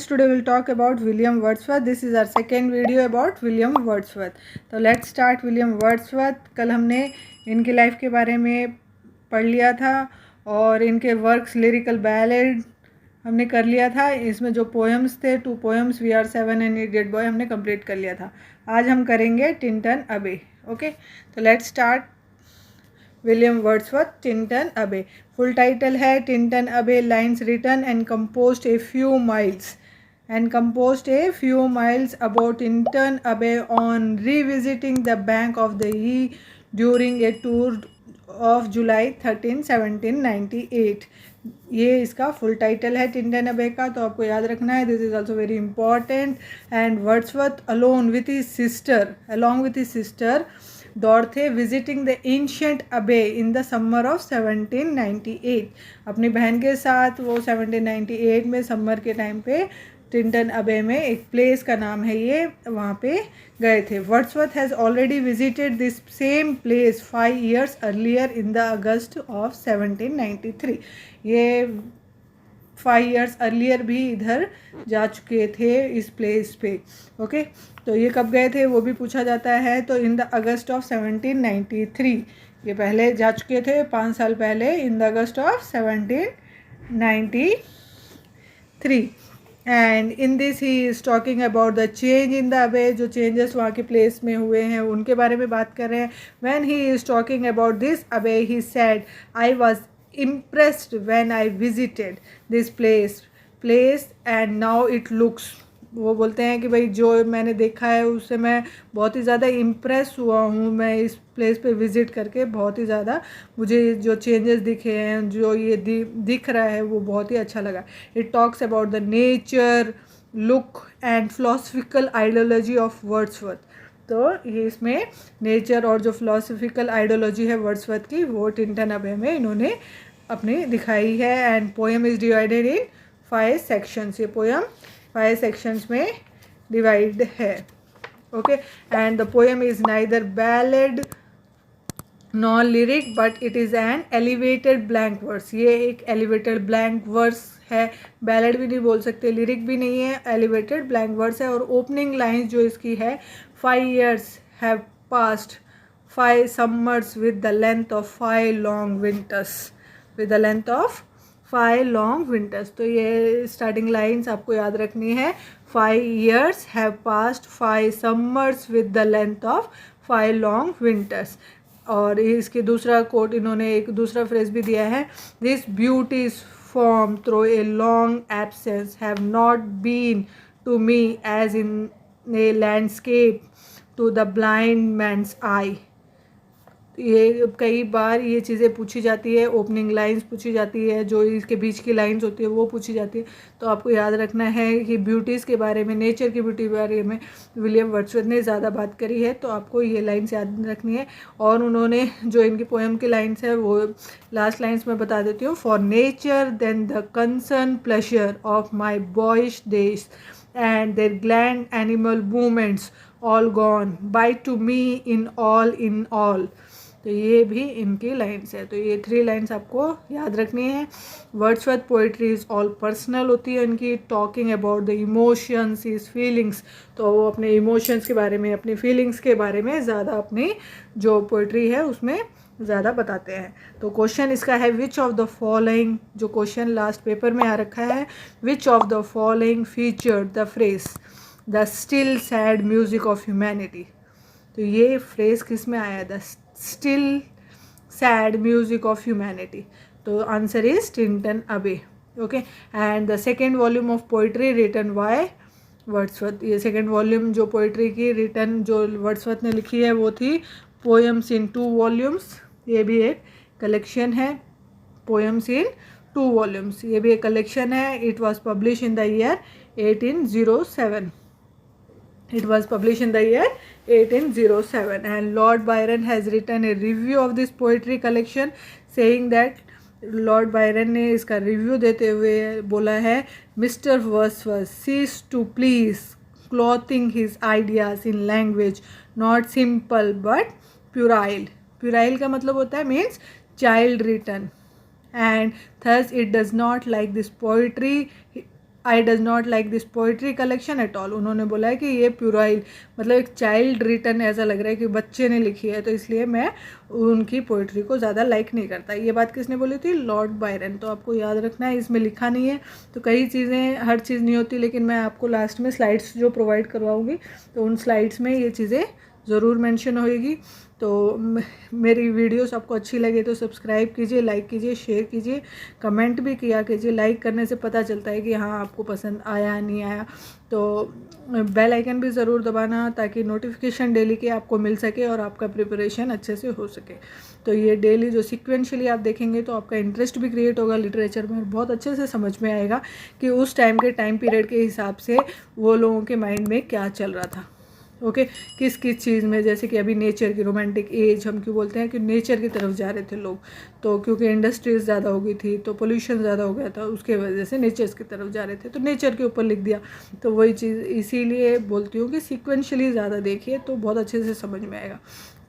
friends, today we'll talk about William Wordsworth. This is our second video about William Wordsworth. तो let's start William Wordsworth. कल हमने इनकी life के बारे में पढ़ लिया था और इनके वर्क्स लिरिकल बैलेड हमने कर लिया था. इसमें जो पोएम्स थे 2 poems we are 7 and idiot boy हमने कंप्लीट कर लिया था. आज हम करेंगे टिंटन अबे. ओके, तो let's start William Wordsworth Tintern Abbey. Full title है Tintern Abbey lines written and composed a few miles about Tintern Abbey on revisiting the bank of the Wye during a tour of July 13, 1798. ये इसका full title है Tintern अबे का, तो आपको याद रखना है. This is also very important. And Wordsworth along with his sister दौड़ते विजिटिंग द एंशिएंट अबे इन द समर ऑफ 1798. अपनी बहन के साथ वो 1798 में समर के टाइम पे टिंटन अबे में एक प्लेस का नाम है ये, वहाँ पे गए थे. Wordsworth has already visited this same place 5 years earlier in the August of 1793. ये 5 years अर्लियर भी इधर जा चुके थे इस प्लेस पे. ओके, तो ये कब गए थे वो भी पूछा जाता है. तो इन द अगस्त ऑफ 1793 ये पहले जा चुके थे 5 साल पहले in the August of 1793. And in this he is talking about the change in the अबे. जो चेंजेस वहाँ के प्लेस में हुए हैं उनके बारे में बात कर रहे हैं. When he is talking about this अबे he said I was impressed when I visited this place and now it looks. वो बोलते हैं कि भाई जो मैंने देखा है उससे मैं बहुत ही ज़्यादा इम्प्रेस हुआ हूँ. मैं इस प्लेस पे विज़िट करके बहुत ही ज़्यादा मुझे जो चेंजेस दिखे हैं, जो ये दिख रहा है वो बहुत ही अच्छा लगा. It talks about the nature, look and philosophical ideology of Wordsworth. तो ये इसमें नेचर और जो फिलोसफिकल आइडियोलॉजी है वर्ड्सवर्थ की वो टिंटन अबे में इन्होंने अपनी दिखाई है. And poem is divided in 5 sections. ये पोएम 5 sections में डिवाइड है. Okay, and the poem is neither ballad non lyric but it is an elevated blank verse. ये एक एलिवेटेड ब्लैंक वर्स है. बैलेड भी नहीं बोल सकते, लिरिक भी नहीं है, एलिवेटेड ब्लैंक वर्स है. और ओपनिंग लाइन्स जो इसकी है 5 years have passed 5 summers with the length of 5 long winters. तो ये स्टार्टिंग लाइन्स आपको याद रखनी है. 5 years have passed 5 summers with the length of 5 long winters. और इसके दूसरा कोट इन्होंने एक दूसरा फ्रेज भी दिया है. This beauties form through a long absence have not been to me as in a landscape to the blind man's eye. ये कई बार ये चीज़ें पूछी जाती है, ओपनिंग लाइंस पूछी जाती है, जो इसके बीच की लाइंस होती है वो पूछी जाती है. तो आपको याद रखना है कि ब्यूटीज़ के बारे में, नेचर की ब्यूटी के बारे में विलियम वर्ड्सवर्थ ने ज़्यादा बात करी है. तो आपको ये लाइंस याद रखनी है. और उन्होंने जो इनकी पोएम की लाइंस है वो लास्ट लाइंस में बता देती हूँ. For nature then the concern pleasure of my boyish days and their grand animal movements all gone by to me in all. तो ये भी इनकी लाइन्स है. तो ये 3 लाइन्स आपको याद रखनी है. Wordsworth poetry is all personal होती है इनकी. Talking about the emotions, his feelings. तो वो अपने इमोशंस के बारे में, अपनी फीलिंग्स के बारे में ज़्यादा अपनी जो पोइट्री है उसमें ज़्यादा बताते हैं. तो क्वेश्चन इसका है विच ऑफ द फॉलोइंग, जो क्वेश्चन लास्ट पेपर में आ रखा है, which of the following feature the phrase the still sad music of humanity. तो ये फ्रेज किस में आया, the still sad music of humanity. तो answer is Tintern Abbey. Okay, and the second volume of poetry written by Wordsworth. ये second volume जो poetry की written जो वर्ड्सवर्थ ने लिखी है वो थी पोएम्स इन 2 volumes. ये भी एक कलेक्शन है, पोएम्स इन 2 volumes. ये भी एक कलेक्शन है. It was publish in the year 1807. And Lord Byron has written a review of this poetry collection saying that Lord Byron ने इसका रिव्यू देते हुए बोला है, mister Wordsworth ceased to please clothing his ideas in language not simple but puerile. Puerile का मतलब होता है means child written. And thus it does not like this poetry I does not like this poetry collection at all. उन्होंने बोला है कि ये puerile मतलब एक चाइल्ड रिटन ऐसा लग रहा है कि बच्चे ने लिखी है, तो इसलिए मैं उनकी पोइट्री को ज़्यादा लाइक नहीं करता। ये बात किसने बोली थी? Lord Byron. तो आपको याद रखना है, इसमें लिखा नहीं है तो कई चीज़ें, हर चीज़ नहीं होती, लेकिन मैं आपको लास्ट में स्लाइड्स जो प्रोवाइड करवाऊँगी तो उन स्लाइड्स में ये चीज़ें ज़रूर मेंशन होएगी। तो मेरी वीडियोस आपको अच्छी लगे तो सब्सक्राइब कीजिए, लाइक कीजिए, शेयर कीजिए, कमेंट भी किया कीजिए। लाइक करने से पता चलता है कि हाँ आपको पसंद आया नहीं आया। तो बेल आइकन भी ज़रूर दबाना ताकि नोटिफिकेशन डेली के आपको मिल सके और आपका प्रिपरेशन अच्छे से हो सके। तो ये डेली जो सिक्वेंशली आप देखेंगे तो आपका इंटरेस्ट भी क्रिएट होगा लिटरेचर में, और बहुत अच्छे से समझ में आएगा कि उस टाइम के टाइम पीरियड के हिसाब से वो लोगों के माइंड में क्या चल रहा था। ओके किस किस चीज़ में, जैसे कि अभी नेचर की रोमांटिक एज हम क्यों बोलते हैं कि नेचर की तरफ जा रहे थे लोग, तो क्योंकि इंडस्ट्रीज ज़्यादा हो गई थी तो पोल्यूशन ज़्यादा हो गया था, उसके वजह से नेचर्स की तरफ जा रहे थे तो नेचर के ऊपर लिख दिया। तो वही चीज़ इसीलिए बोलती हूँ कि सिक्वेंशली ज़्यादा देखिए तो बहुत अच्छे से समझ में आएगा।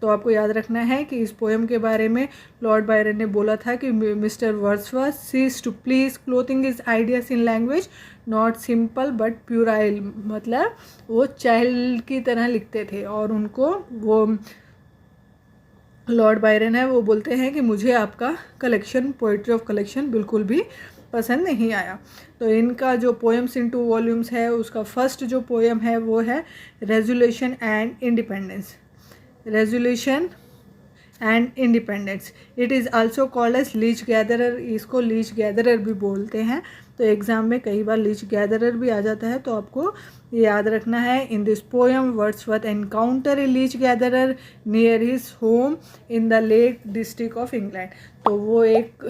तो आपको याद रखना है कि इस पोएम के बारे में लॉर्ड बायरन ने बोला था कि mister Wordsworth sees to please clothing is ideas in language not simple but puerile, मतलब वो चाइल्ड की तरह लिखते थे और उनको वो लॉर्ड बायरन है वो बोलते हैं कि मुझे आपका कलेक्शन पोइट्री ऑफ कलेक्शन बिल्कुल भी पसंद नहीं आया। तो इनका जो पोएम्स इन 2 वॉल्यूम्स है उसका फर्स्ट जो पोएम है वो है resolution and independence. Resolution and independence, it is also called as leech gatherer, इसको लीच गैदरर भी बोलते हैं। तो एग्ज़ाम में कई बार लीच गैदरर भी आ जाता है, तो आपको ये याद रखना है। In this poem Wordsworth encounter a leech gatherer near his home in the Lake District of England. तो वो एक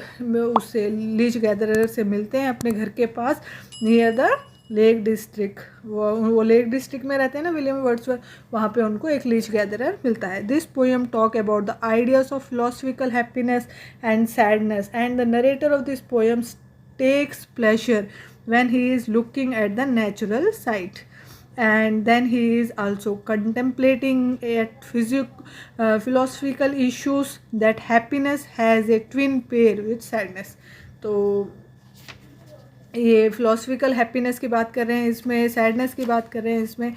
उससे लीच गैदरर से मिलते हैं अपने घर के पास नियर द लेक डिस्ट्रिक्ट, वो लेक डिस्ट्रिक्ट में रहते हैं ना विलियम वर्ड्सवर्थ, वहाँ पे उनको एक लीच गैदरर मिलता है। This poem talk about the ideas of philosophical happiness and sadness and the narrator of this poem takes pleasure when he is looking at the natural sight, and then he is also contemplating at philosophical issues that happiness has a twin pair with sadness। तो ये philosophical happiness की बात कर रहे हैं इसमें, sadness की बात कर रहे हैं इसमें,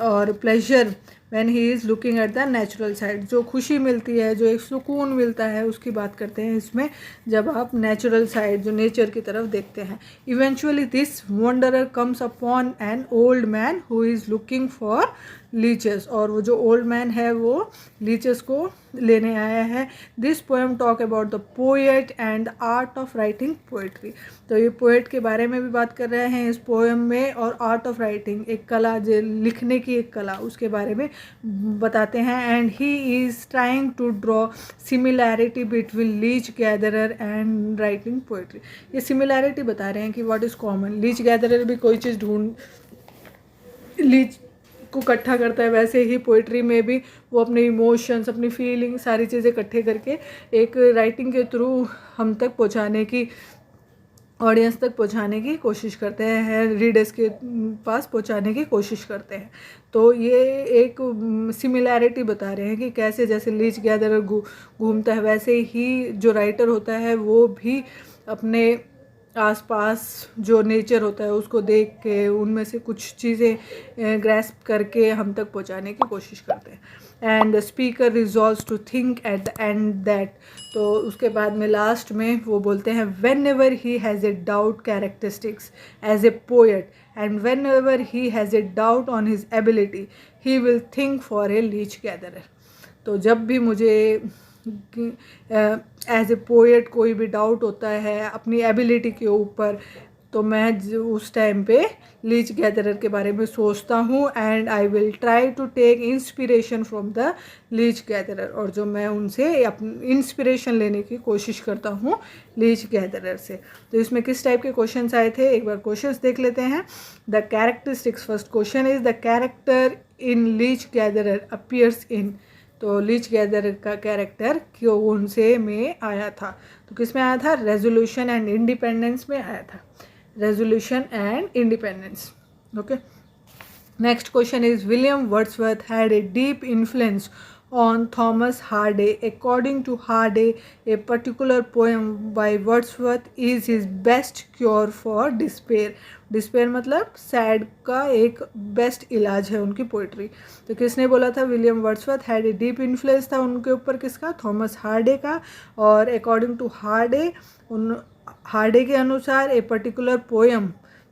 और pleasure when he is looking at the natural side, जो खुशी मिलती है, जो एक सुकून मिलता है उसकी बात करते हैं इसमें जब आप नेचुरल साइड जो नेचर की तरफ देखते हैं। Eventually this wanderer comes upon an old man who is looking for leches, और वो जो ओल्ड मैन है वो लीचेस को लेने आया है। This poem talk about the poet and art of writing poetry. तो ये पोएट के बारे में भी बात कर रहे हैं इस पोएम में, और आर्ट ऑफ राइटिंग एक कला, जो लिखने की एक कला, उसके बारे में बताते हैं। And he is trying to draw similarity between leech gatherer and writing poetry. ये सिमिलैरिटी बता रहे हैं कि what is common. Leech gatherer भी कोई चीज़ लीच को इकट्ठा करता है, वैसे ही पोइट्री में भी वो अपने इमोशंस, अपनी फीलिंग, सारी चीज़ें इकट्ठे करके एक राइटिंग के थ्रू हम तक पहुंचाने की, ऑडियंस तक पहुंचाने की कोशिश करते हैं, रीडर्स के पास पहुंचाने की कोशिश करते हैं। तो ये एक सिमिलैरिटी बता रहे हैं कि कैसे जैसे लीच गैदरर घूमता है, वैसे ही जो राइटर होता है वो भी अपने आसपास जो नेचर होता है उसको देख के उनमें से कुछ चीज़ें ग्रैस्प करके हम तक पहुंचाने की कोशिश करते हैं। And the speaker resolves to think at the end that, तो उसके बाद में लास्ट में वो बोलते हैं whenever he has a doubt characteristics as a poet and whenever he has a doubt on his ability he will think for a leech gatherer. तो जब भी मुझे एज ए पोएट कोई भी डाउट होता है अपनी ability के ऊपर, तो मैं उस टाइम पे लीच गैदरर के बारे में सोचता हूँ and I will try to take inspiration from the leech gatherer, और जो मैं उनसे अपनी इंस्पिरेशन लेने की कोशिश करता हूँ लीच गैदरर से। तो इसमें किस टाइप के क्वेश्चंस आए थे एक बार क्वेश्चंस देख लेते हैं। The characteristics, first question is the character in leech gatherer appears in, तो लीच गैदरर का कैरेक्टर कौन से में आया था, तो किस में आया था? रेजोल्यूशन एंड इंडिपेंडेंस में आया था, resolution and independence. Okay, next question is William Wordsworth had a deep influence on Thomas Hardy. According to Hardy, a particular poem by Wordsworth is his best cure for despair. Despair मतलब sad का एक best इलाज है उनकी poetry. तो किसने बोला था? William Wordsworth. Had a deep influence था उनके ऊपर किसका? थॉमस हार्डे का. और अकॉर्डिंग टू हार्डे, हार्डे के अनुसार a particular poem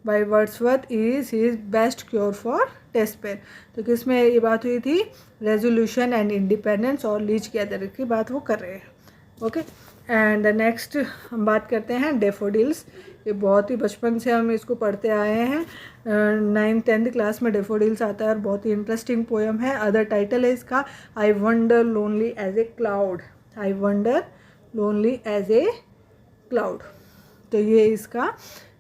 by Wordsworth is his best cure for despair. तो किस में ये बात हुई थी? रेजोल्यूशन एंड इंडिपेंडेंस और लीच गैदर की बात वो कर रहे हैं. ओके. एंड नेक्स्ट हम बात करते हैं डेफोडिल्स. ये बहुत ही बचपन से हम इसको पढ़ते आए हैं. 9th-10th क्लास में डेफोडिल्स आता है और बहुत ही इंटरेस्टिंग पोएम है. अदर टाइटल है इसका I wander lonely as a cloud. I wander lonely as a cloud. तो ये इसका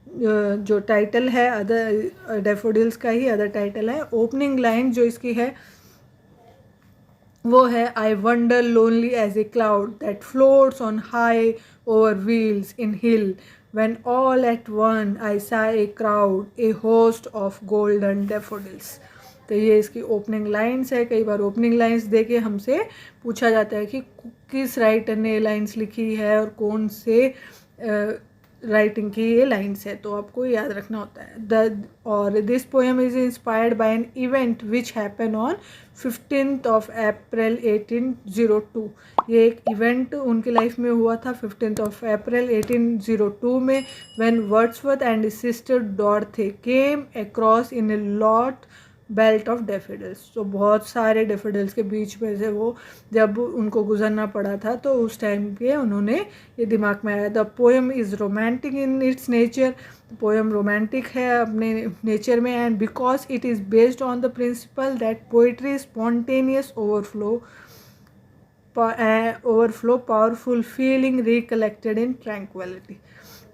जो टाइटल है अदर डेफोडिल्स का ही अदर टाइटल है. ओपनिंग लाइन जो इसकी है वो है I wander lonely as a cloud that floats on high over wheels in hill when all at one I saw a crowd, a host of golden daffodils. तो ये इसकी opening lines है. कई बार ओपनिंग लाइन्स दे के हमसे पूछा जाता है कि किस राइटर ने लाइन्स लिखी है और कौन से राइटिंग की ये लाइन्स है, तो आपको याद रखना होता है. और this poem is inspired by an event which happen on 15th of April 1802. ये एक इवेंट उनकी लाइफ में हुआ था 15th of April 1802 में, when Wordsworth and his sister Dorothy came across in a lot belt of daffodils. तो बहुत सारे डेफिडल्स के बीच में से वो जब उनको गुजरना पड़ा था तो उस टाइम पे उन्होंने ये दिमाग में आया. The poem is romantic in its nature. Poem romantic है अपने नेचर में. And because it is based on the principal that poetry spontaneous overflow powerful feeling recollected in tranquillity.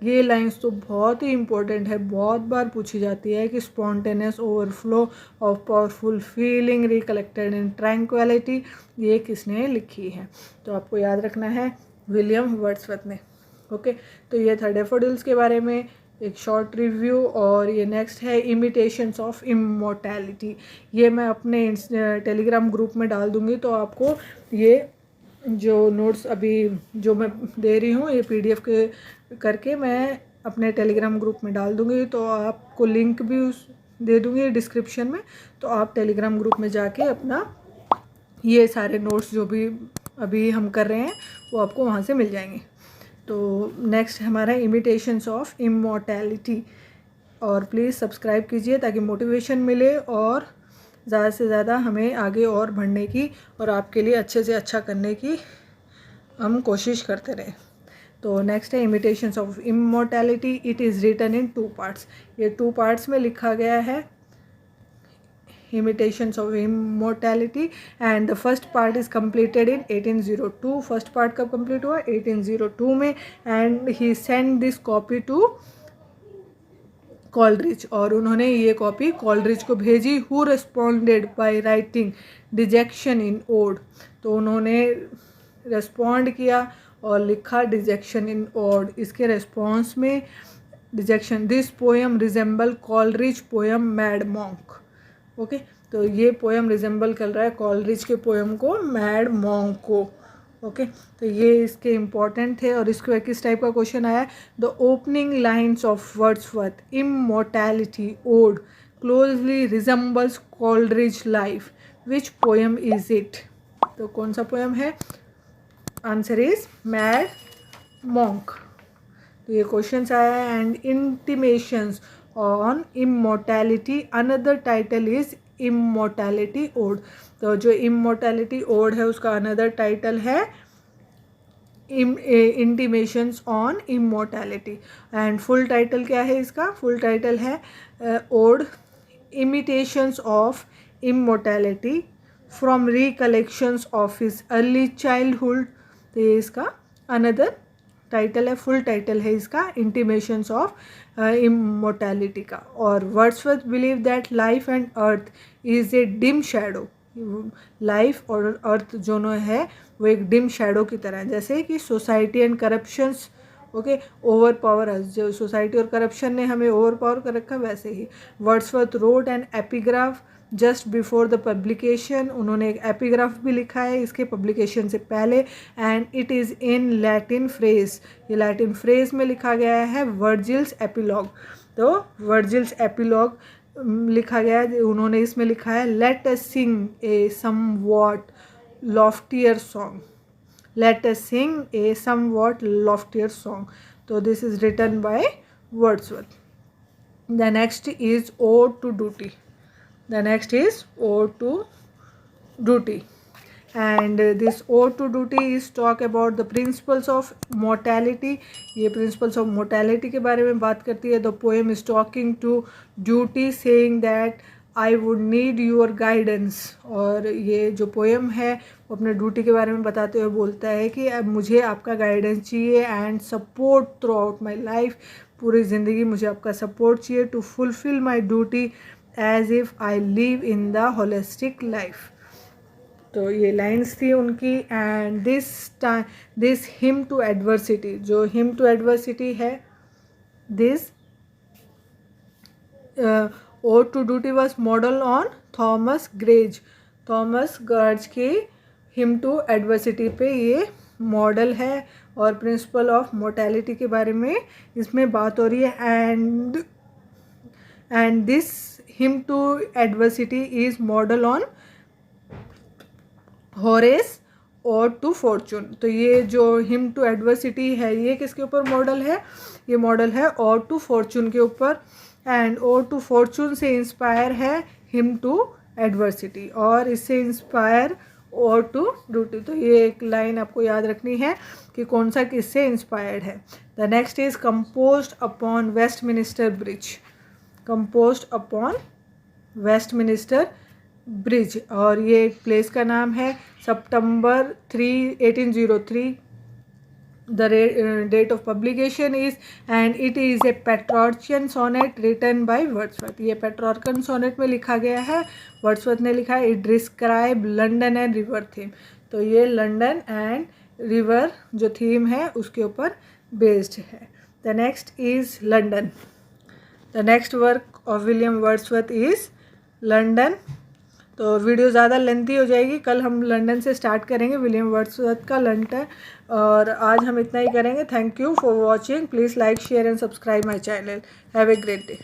ये लाइंस तो बहुत ही इंपॉर्टेंट है, बहुत बार पूछी जाती है कि spontaneous overflow of powerful feeling recollected in tranquillity ये किसने लिखी है? तो आपको याद रखना है विलियम वर्ड्सवर्थ ने. ओके. तो ये था डेफोडिल्स के बारे में एक शॉर्ट रिव्यू. और ये नेक्स्ट है इमिटेशंस ऑफ इमॉर्टैलिटी. ये मैं अपने टेलीग्राम ग्रुप में डाल दूँगी, तो आपको ये जो नोट्स अभी जो मैं दे रही हूँ ये PDF के करके मैं अपने टेलीग्राम ग्रुप में डाल दूँगी. तो आपको लिंक भी उस दे दूँगी डिस्क्रिप्शन में, तो आप टेलीग्राम ग्रुप में जाके अपना ये सारे नोट्स जो भी अभी हम कर रहे हैं वो आपको वहाँ से मिल जाएंगे. तो नेक्स्ट हमारा इमिटेशंस ऑफ इमॉर्टैलिटी. और प्लीज़ सब्सक्राइब कीजिए ताकि मोटिवेशन मिले और ज़्यादा से ज़्यादा हमें आगे और बढ़ने की और आपके लिए अच्छे से अच्छा करने की हम कोशिश करते रहें. तो नेक्स्ट है imitations of immortality. It is written in 2 parts. ये 2 parts में लिखा गया है imitations of immortality. And the first part is completed in 1802. First part कब कंप्लीट हुआ? 1802 में. And he send this copy to Coleridge. और उन्होंने ये कॉपी कॉलरिज को भेजी. Who responded by writing dejection in ode. तो उन्होंने रिस्पॉन्ड किया और लिखा डिजेक्शन इन ओड. इसके रिस्पॉन्स में detection this poem resemble Coleridge poem mad monk. Okay. तो ये पोएम रिजेंबल कर रहा है कॉलरिज के पोएम को, मैड मॉन्क को. ओके. तो ये इसके इम्पॉर्टेंट थे. और इसको किस टाइप का क्वेश्चन आया? The opening lines of Wordsworth immortality ode closely resembles Coleridge life. Which poem is it? तो कौन सा पोएम है? Answer is mad monk. तो ये क्वेश्चन आया है. And intimations on immortality another title is immortality ode. तो जो इमॉर्टैलिटी ओड है उसका अनदर टाइटल है intimations on immortality. And full title क्या है इसका? फुल टाइटल है ode imitations of immortality from recollections of his early childhood. तो ये इसका अनदर टाइटल है. फुल टाइटल है इसका इंटिमेशंस ऑफ इमॉर्टैलिटी का. और Wordsworth believe that life and earth is a dim shadow. Life और अर्थ दोनों है वो एक डिम शैडो की तरह है. जैसे कि society and corruptions okay over power us. जो सोसाइटी और करप्शन ने हमें ओवर पावर कर रखा वैसे ही. Wordsworth wrote and epigraph just before the publication. उन्होंने एक एपिग्राफ भी लिखा है इसके पब्लिकेशन से पहले, and it is in Latin phrase, ये लैटिन फ्रेज में लिखा गया है, वर्जिल्स एपिलॉग। तो वर्जिल्स एपिलॉग लिखा गया है, उन्होंने इसमें लिखा है let us sing a somewhat loftier song, let us sing a somewhat loftier song. So this is written by Wordsworth. The next is Ode to Duty. The next is Ode to Duty, and this Ode to Duty is talk about the principles of mortality. ये principles of mortality के बारे में बात करती है. The poem is talking to duty, saying that I would need your guidance. और ये जो पोएम है वो अपने ड्यूटी के बारे में बताते हुए बोलता है कि अब मुझे आपका गाइडेंस चाहिए and support throughout my life, पूरी ज़िंदगी मुझे आपका सपोर्ट चाहिए to fulfil my duty as if I live in the holistic life. तो ये लाइन्स थी उनकी। And this hymn to adversity, जो हिम टू एडवर्सिटी है, this Ode to Duty was model on Thomas Gray's. Thomas Gray की him to adversity पे ये model है और प्रिंसिपल ऑफ मोर्टेलिटी के बारे में इसमें बात हो रही है। And this hymn to adversity is model on Horace ode to fortune. तो ये जो हिम टू एडवर्सिटी है ये किसके ऊपर मॉडल है? ये मॉडल है ओड टू फॉर्चून के ऊपर। एंड ओड टू फॉर्चून से इंस्पायर है हिम टू एडवर्सिटी, और इससे इंस्पायर ओड टू ड्यूटी। तो ये एक लाइन आपको याद रखनी है कि कौन सा किससे इंस्पायर्ड है। The next is composed upon Westminster bridge. Composed upon Westminster bridge, और ये एक प्लेस का नाम है। सितंबर 3, 1803 the date of publication is, and it is a Petrarchian sonnet written by Wordsworth। ये Petrarchian sonnet में लिखा गया है, Wordsworth ने लिखा है। It describe London and river theme। तो ये लंदन एंड रिवर जो थीम है उसके ऊपर बेस्ड है। The next is London। The next work of William Wordsworth is London। तो वीडियो ज़्यादा लेंथी हो जाएगी, कल हम लंदन से स्टार्ट करेंगे विलियम वर्ड्सवर्थ का लंदन, और आज हम इतना ही करेंगे। Thank you for watching. Please like share and subscribe my channel. Have a great day.